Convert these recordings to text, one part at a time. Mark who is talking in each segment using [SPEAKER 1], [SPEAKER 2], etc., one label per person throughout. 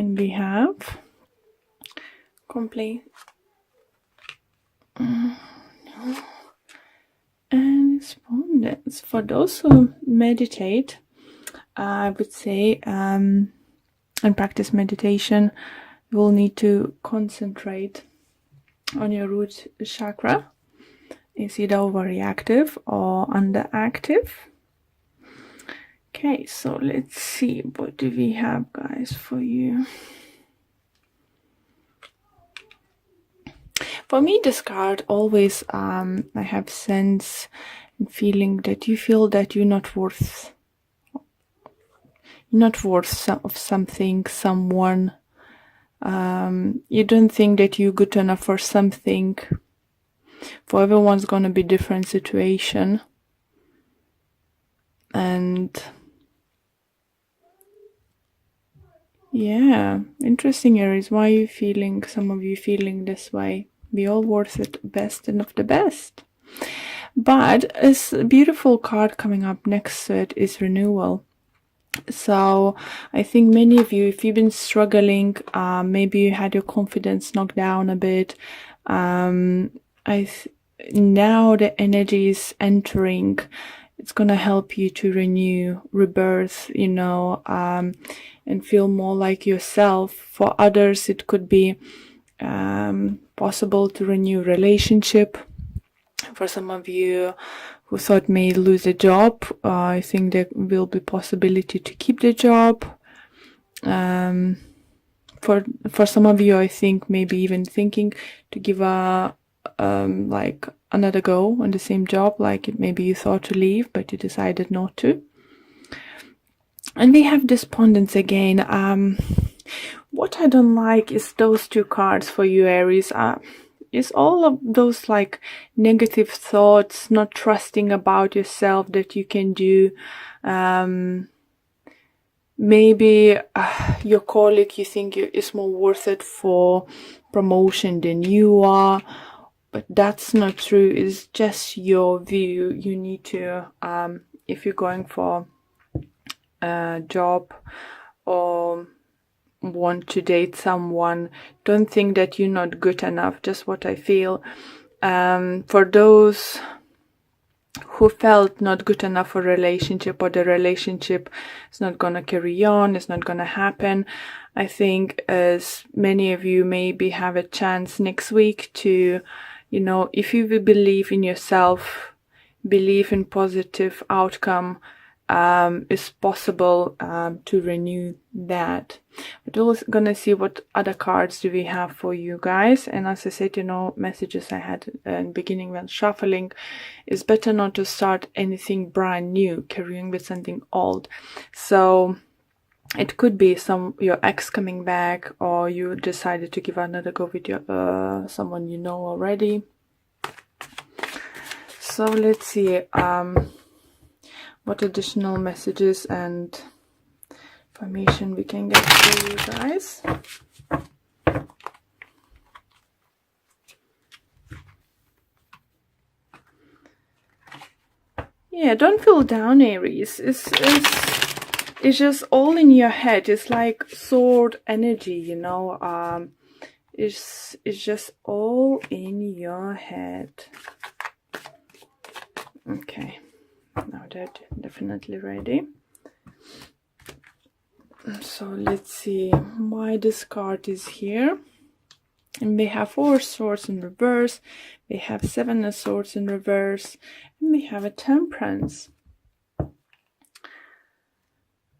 [SPEAKER 1] And we have complete and respondents. For those who meditate, I would say, and practice meditation, you will need to concentrate on your root chakra. Is either overreactive or underactive. Okay, so let's see, what do we have, guys, for you? For me, this card always, I have sense and feeling that you feel that you're not worth of something, someone. You don't think that you're good enough for something. For everyone's gonna be different situation. And yeah, interesting, Aries. Why are you feeling, some of you feeling this way? We all worth it, best and of the best. But a beautiful card coming up next to it is renewal. So I think many of you, if you've been struggling, maybe you had your confidence knocked down a bit. Now the energy is entering. It's gonna help you to renew, rebirth, and feel more like yourself. For others, it could be possible to renew relationship. For some of you who thought may lose a job, I think there will be possibility to keep the job. For some of you, I think maybe even thinking to give a like another go on the same job, like maybe you thought to leave but you decided not to. And we have despondence again. What I don't like is those two cards for you, Aries. Is all of those like negative thoughts, not trusting about yourself that you can do. Maybe your colleague, you think is more worth it for promotion than you are, but that's not true. It's just your view. You need to, if you're going for a job or want to date someone, don't think that you're not good enough. Just what I feel. For those who felt not good enough for a relationship, or the relationship is not gonna carry on, it's not gonna happen, I think as many of you maybe have a chance next week to, if you will believe in yourself, believe in positive outcome, is possible to renew that. But we're gonna see what other cards do we have for you guys. And as I said, messages I had in the beginning when shuffling, is better not to start anything brand new, carrying with something old. So it could be your ex coming back, or you decided to give another go with your someone you know already. So let's see what additional messages and information we can get for you guys. Yeah, don't feel down, Aries. It's just all in your head. It's like sword energy, it's just all in your head. Okay, now they're definitely ready. So let's see why this card is here. And we have 4 swords in reverse, we have 7 of swords in reverse, and we have a temperance.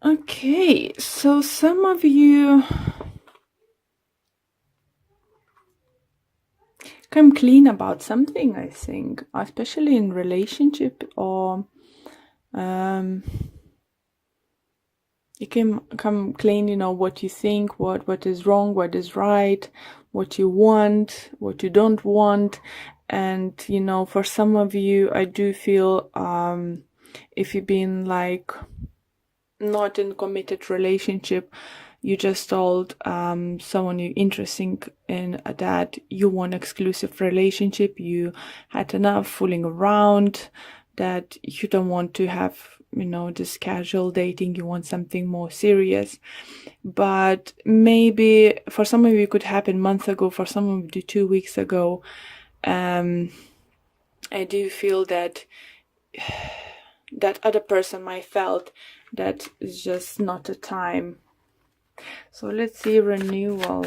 [SPEAKER 1] Okay, so some of you come clean about something, I think, especially in relationship, or you can come clean, what you think, what is wrong, what is right, what you want, what you don't want. And for some of you, I do feel if you've been like not in committed relationship, you just told someone you're interested in that you want exclusive relationship, you had enough fooling around, that you don't want to have this casual dating, you want something more serious. But maybe for some of you it could happen months ago, for some of you 2 weeks ago. I do feel that that other person might felt that it's just not a time. So let's see renewal.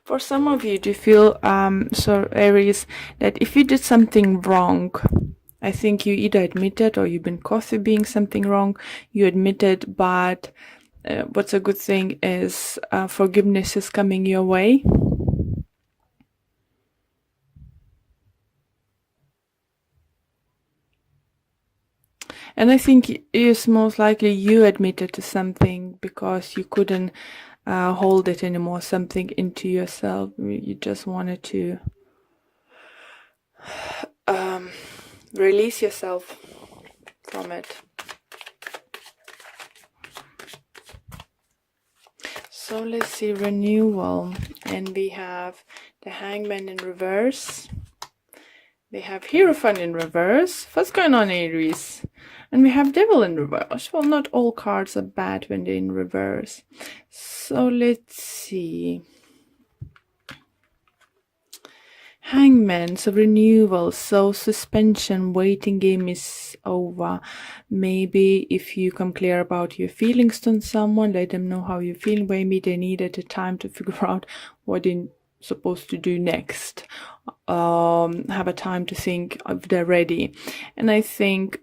[SPEAKER 1] For some of you, do you feel, so Aries, that if you did something wrong, I think you either admitted or you've been caught with being something wrong, you admitted, but what's a good thing is forgiveness is coming your way. And I think it's most likely you admitted to something because you couldn't hold it anymore, something into yourself. You just wanted to release yourself from it. So let's see renewal. And we have the Hangman in reverse. We have Hierophant in reverse. What's going on, Aries? And we have Devil in reverse. Well, not all cards are bad when they're in reverse. So let's see. Hangman, so renewal, so suspension, waiting game is over. Maybe if you come clear about your feelings to someone, let them know how you're feeling. Maybe they needed a time to figure out what they're supposed to do next. Have a time to think if they're ready. And I think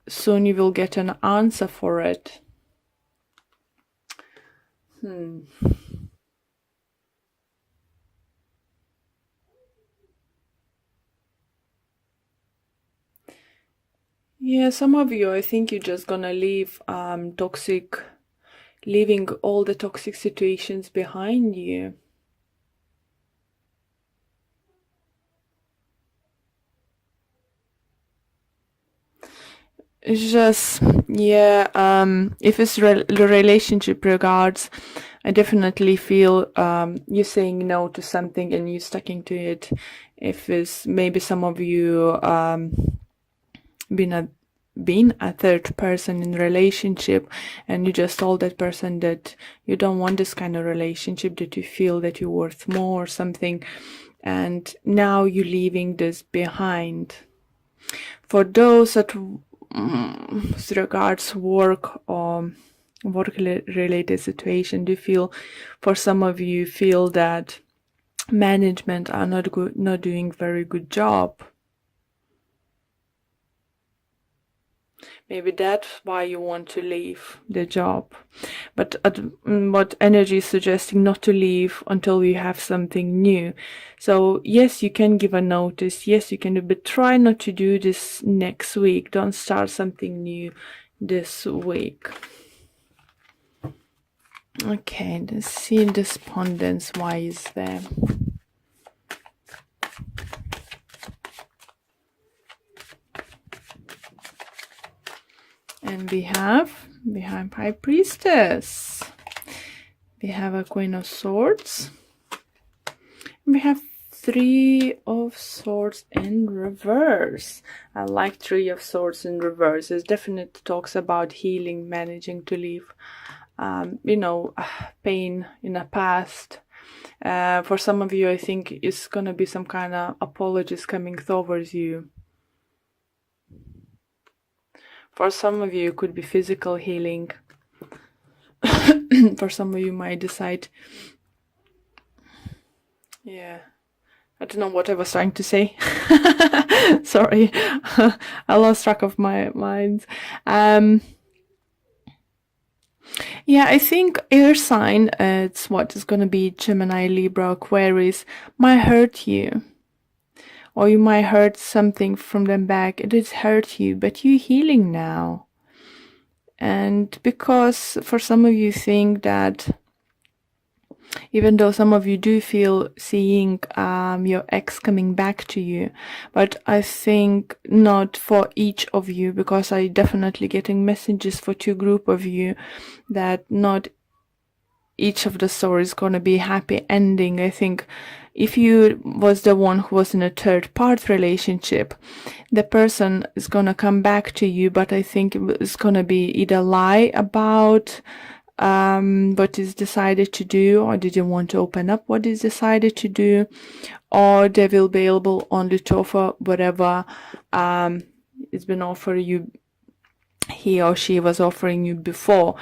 [SPEAKER 1] soon you will get an answer for it. Yeah, some of you, I think you're just gonna leave leaving all the toxic situations behind you. It's just, yeah, if it's relationship regards, I definitely feel you're saying no to something and you're sticking to it. If it's maybe some of you been a third person in relationship and you just told that person that you don't want this kind of relationship, that you feel that you're worth more or something, and now you're leaving this behind. For those that regards work or work related situation, do you feel, for some of you feel that management are not doing very good job? Maybe that's why you want to leave the job. But what energy is suggesting, not to leave until you have something new. So yes, you can give a notice. Yes, you can do, but try not to do this next week. Don't start something new this week. Okay, let's see despondence. Why is there? And we have High Priestess. We have a Queen of Swords. We have Three of Swords in reverse. I like Three of Swords in reverse. It definitely talks about healing, managing to leave, pain in the past. For some of you, I think it's gonna be some kind of apologies coming towards you. For some of you, it could be physical healing. For some of you, might decide. Yeah. I don't know what I was trying to say. Sorry. I lost track of my mind. Yeah, I think air sign, it's what is going to be Gemini, Libra, Aquarius, might hurt you. Or you might hurt something from them back. It did hurt you, but you're healing now. And because for some of you think that, even though some of you do feel seeing your ex coming back to you, but I think not for each of you, because I definitely getting messages for two group of you that not each of the stories going to be happy ending. I think if you was the one who was in a third part relationship, the person is gonna come back to you, but I think it's gonna be either lie about what is decided to do, or didn't want to open up what is decided to do, or they will be able only to offer whatever it's been offered you, he or she was offering you before.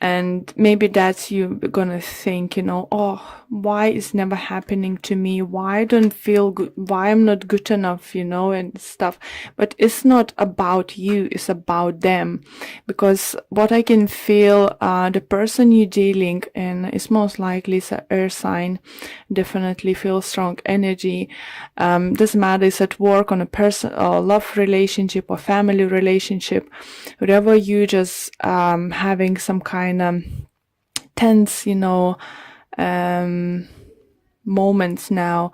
[SPEAKER 1] And maybe that's you gonna think, oh, why is never happening to me? Why I don't feel good? Why I'm not good enough, and stuff. But it's not about you, it's about them. Because what I can feel, the person you're dealing in is most likely it's an air sign, definitely feel strong energy. Doesn't matter, it's at work, on a person or love relationship or family relationship, whatever, you just having some kind of tense, moments now.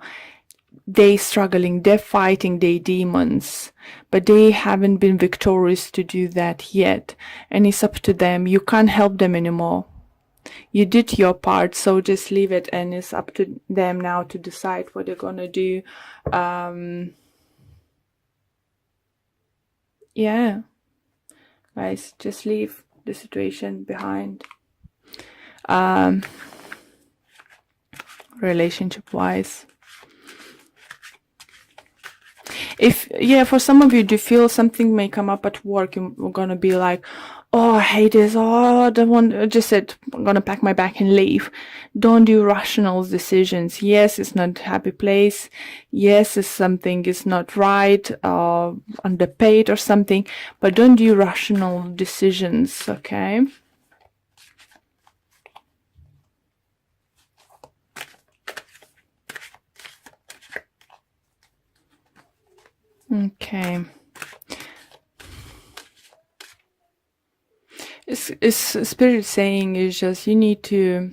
[SPEAKER 1] They struggling, they're fighting their demons, but they haven't been victorious to do that yet. And it's up to them. You can't help them anymore. You did your part, so just leave it, and it's up to them now to decide what they're gonna do. Yeah, guys, just leave the situation behind. Relationship wise, for some of you, do feel something may come up at work, you're gonna be like, oh, I hate this, oh, I don't want, just said, I'm gonna pack my bag and leave. Don't do rational decisions. Yes, it's not a happy place. Yes, it's something is not right, underpaid or something, but don't do rational decisions, okay? Okay. It's spirit saying is just you need to,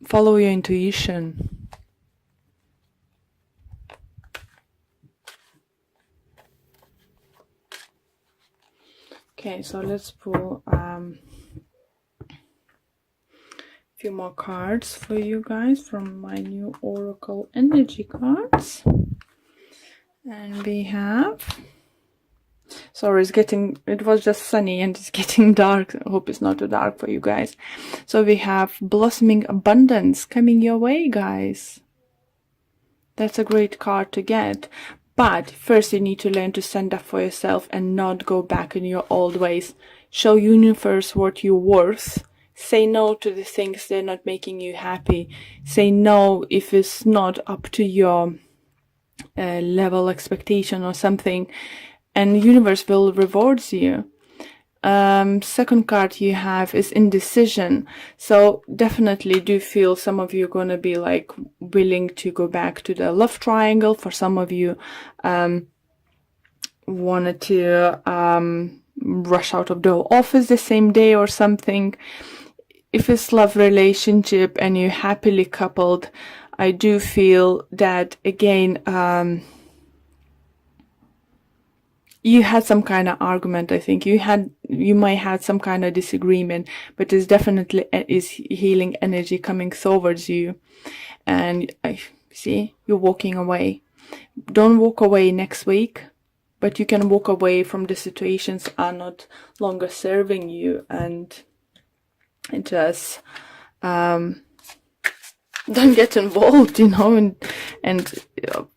[SPEAKER 1] follow your intuition. Okay, so let's pull a few more cards for you guys from my new Oracle energy cards. And we have, sorry, it was just sunny and it's getting dark. I hope it's not too dark for you guys. So we have blossoming abundance coming your way, guys. That's a great card to get. But first you need to learn to stand up for yourself and not go back in your old ways. Show universe what you're worth. Say no to the things that are not making you happy. Say no if it's not up to your level expectation or something, and the universe will reward you. Second card you have is indecision. So definitely do feel some of you are going to be like willing to go back to the love triangle. For some of you wanted to rush out of the office the same day or something. If it's love relationship and you're happily coupled, I do feel that again, you had some kind of argument. I think you might have some kind of disagreement, but there's definitely is healing energy coming towards you. And I see you're walking away. Don't walk away next week, but you can walk away from the situations are not longer serving you, and just don't get involved, and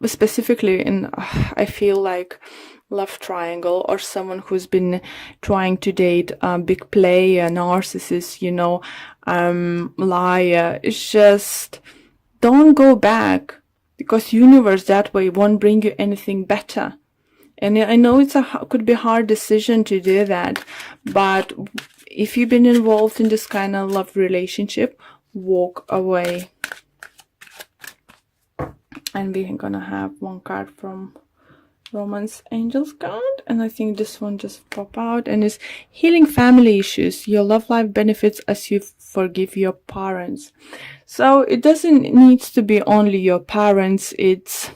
[SPEAKER 1] specifically in, I feel like love triangle, or someone who's been trying to date a big player, narcissist, liar. It's just, don't go back, because universe that way won't bring you anything better. And I know could be a hard decision to do that, but if you've been involved in this kind of love relationship, walk away. And we're gonna have one card from Romance Angels card, and I think this one just pop out, and it's healing family issues. Your love life benefits as you forgive your parents. So it doesn't need to be only your parents, it's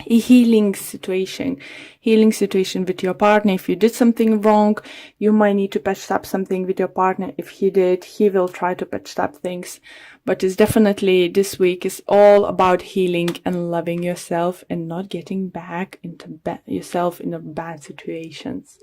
[SPEAKER 1] a healing situation with your partner. If you did something wrong, you might need to patch up something with your partner. If he did, he will try to patch up things. But it's definitely, this week is all about healing and loving yourself and not getting back into yourself in bad situations.